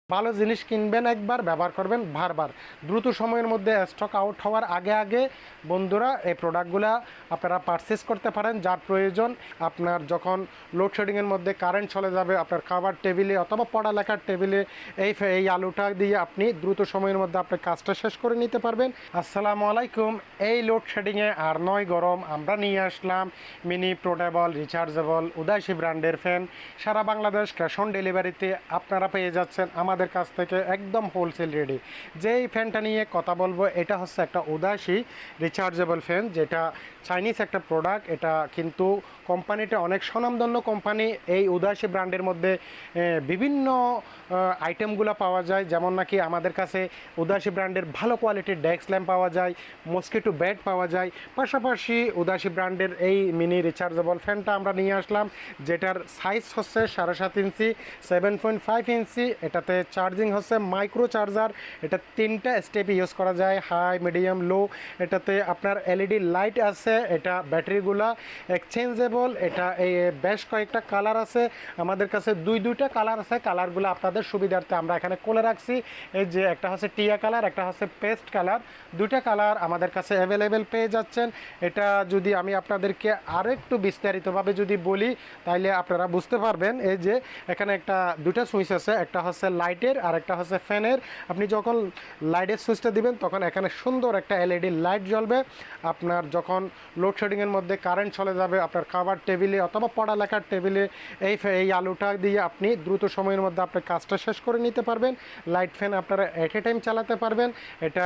ভালো জিনিস কিনবেন একবার, ব্যবহার করবেন বারবার। দ্রুত সময়ের মধ্যে স্টক আউট হওয়ার আগে আগে বন্ধুরা এই প্রোডাক্টগুলো আপনারা পারচেস করতে পারেন যার প্রয়োজন। আপনার যখন লোডশেডিংয়ের মধ্যে কারেন্ট চলে যাবে আপনার খাবার টেবিলে অথবা পড়ালেখার টেবিলে এই আলুটা দিয়ে আপনি দ্রুত সময়ের মধ্যে আপনার কাজটা শেষ করে নিতে পারবেন। আসসালামু আলাইকুম। এই লোডশেডিংয়ে আর নয় গরম আমরা নিয়ে আসলাম মিনি পোর্টেবল রিচার্জেবল উদয়সী ব্র্যান্ডের ফ্যান। সারা বাংলাদেশ ক্যাশ অন ডেলিভারিতে আপনারা পেয়ে যাচ্ছেন আমাদের কাছ থেকে একদম হোলসেল রেডি। যেই ফ্যানটা নিয়ে কথা বলবো এটা হচ্ছে একটা উদয়সী রিচার্জেবল ফ্যান, যেটা চাইনিজ একটা প্রোডাক্ট। এটা কিন্তু কোম্পানিটা অনেক স্বনামধন্য কোম্পানি। এই উদয়সী ব্র্যান্ডের মধ্যে বিভিন্ন আইটেমগুলো পাওয়া যায়, যেমন নাকি আমাদের কাছে উদয়সী ব্র্যান্ডের ভালো কোয়ালিটির ডেস্ক ল্যাম্প পাওয়া যায়, মস্কিটো বেড পাওয়া যায়। পাশাপাশি উদয়সী ব্র্যান্ডের এই মিনি রিচার্জেবল ফ্যানটা আমরা নিয়ে আসলাম, যেটার সাইজ হচ্ছে 7.5 ইঞ্চি 7.5 ইঞ্চি। এটাতে চার্জিং হচ্ছে মাইক্রো চার্জার। এটা 3টা স্টেপ ইউজ করা যায়, হাই মিডিয়াম লো। এটাতে আপনার এলইডি লাইট আছে। এটা ব্যাটারিগুলা এক্সচেঞ্জেবল। এটা এই বেশ কয়েকটা কালার আছে আমাদের কাছে, দুইটা কালার আছে। কালারগুলো আপনাদের সুবিধার্থে আমরা এখানে খুলে রাখছি। এই যে একটা হচ্ছে টিয়া কালার, একটা হচ্ছে পেস্ট কালার। দুইটা কালার আমাদের কাছে অ্যাভেলেবেল পেয়ে যাচ্ছেন। এটা যদি আমি আপনাদেরকে আরও একটু বিস্তারিতভাবে যদি বলি তাহলে আপনারা বুঝতে পারবেন। এই যে এখানে দুটা সুইচ আছে, একটা হচ্ছে লাইটের আর একটা হচ্ছে ফ্যানের। আপনি যখন লাইটের সুইচটা দিবেন তখন এখানে সুন্দর একটা এলইডি লাইট জ্বলবে। আপনার যখন লোডশেডিংয়ের মধ্যে কারেন্ট চলে যাবে আপনার খাবার টেবিলে অথবা পড়ালেখার টেবিলে এই আলুটা দিয়ে আপনি দ্রুত সময়ের মধ্যে আপনার কাজটা শেষ করে নিতে পারবেন। লাইট ফ্যান আপনারা এট এ টাইম চালাতে পারবেন। এটা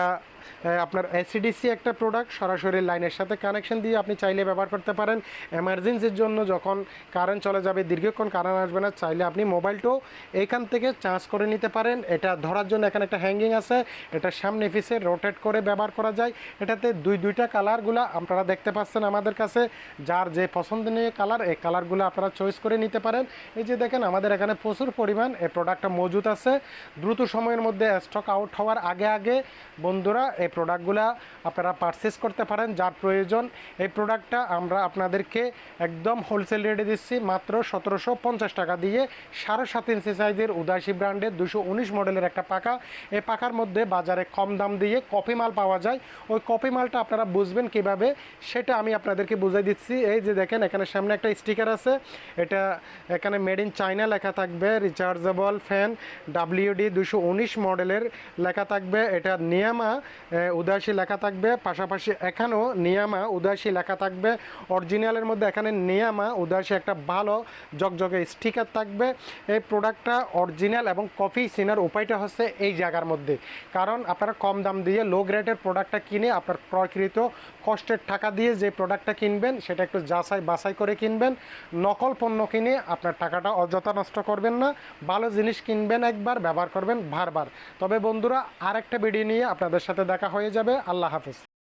আপনার এসিডিসি একটা প্রোডাক্ট, সরাসরি লাইনের সাথে কানেকশন দিয়ে আপনি চাইলে ব্যবহার করতে পারেন। এমার্জেন্সির জন্য যখন কারেন্ট চলে যাবে, দীর্ঘক্ষণ কারেন্ট আসবে না, চাইলে আপনি মোবাইলটাও এইখান থেকে চার্জ করে নিতে পারেন। এটা ধরার জন্য এখানে একটা হ্যাঙ্গিং আছে, এটা সামনে পিছে রোটেট করে ব্যবহার করা যায়। এটাতে দুইটা কালারগুলো আপনারা দেখতে পাচ্ছেন আমাদের কাছে। যার যে পছন্দনীয় কালার এই কালারগুলো আপনারা চয়েস করে নিতে পারেন। এই যে দেখেন আমাদের এখানে প্রচুর পরিমাণ এই প্রোডাক্টটা মজুদ আছে। দ্রুত সময়ের মধ্যে স্টক আউট হওয়ার আগে আগে বন্ধুরা এই প্রোডাক্টগুলো আপনারা পারচেস করতে পারেন যার প্রয়োজন। এই প্রোডাক্টটা আমরা আপনাদেরকে একদম হোলসেল রেটে দিচ্ছি মাত্র 1750 টাকা দিয়ে। 7.5 ইঞ্চি সাইজের উদয়সী ব্র্যান্ডের 219 মডেলের একটা পাখা। এই পাখার মধ্যে বাজারে কম দাম দিয়ে কপি মাল পাওয়া যায়। ওই কপি মালটা আপনারা বুঝবেন কিভাবে সেটা আমি আপনাদেরকে বুঝাই দিচ্ছি। এই যে দেখেন এখানে সামনে একটা স্টিকার আছে, এটা এখানে মেড ইন চায়না লেখা থাকবে। রিচার্জেবল ফ্যান WD 219 মডেলের লেখা থাকবে। এটা নিয়ামা উদয়সী লেখা থাকবে। পাশাপাশি এখানেও নিয়ামা উদয়সী লেখা থাকবে। অরিজিনালের মধ্যে এখানে নিয়ামা উদয়সী একটা ভালো জগজগে স্টিকার থাকবে। এই প্রোডাক্টটা অরিজিনাল এবং কপি চেনার উপায়টা হচ্ছে এই জায়গার মধ্যে। কারণ আপনারা কম দাম দিয়ে লো গ্রেডের প্রোডাক্টটা কিনে আপনার প্রকৃত কষ্টের টাকা দিয়ে যে প্রোডাক্টটা কিনবেন সেটা একটু যাচাই বাছাই করে কিনবেন। নকল পণ্য কিনে আপনার টাকাটা অযথা নষ্ট করবেন না। ভালো জিনিস কিনবেন একবার, ব্যবহার করবেন বারবার। তবে বন্ধুরা আরেকটা ভিডিও নিয়ে আপনাদের সাথে দেখা হয়ে যাবে। আল্লাহ হাফেজ।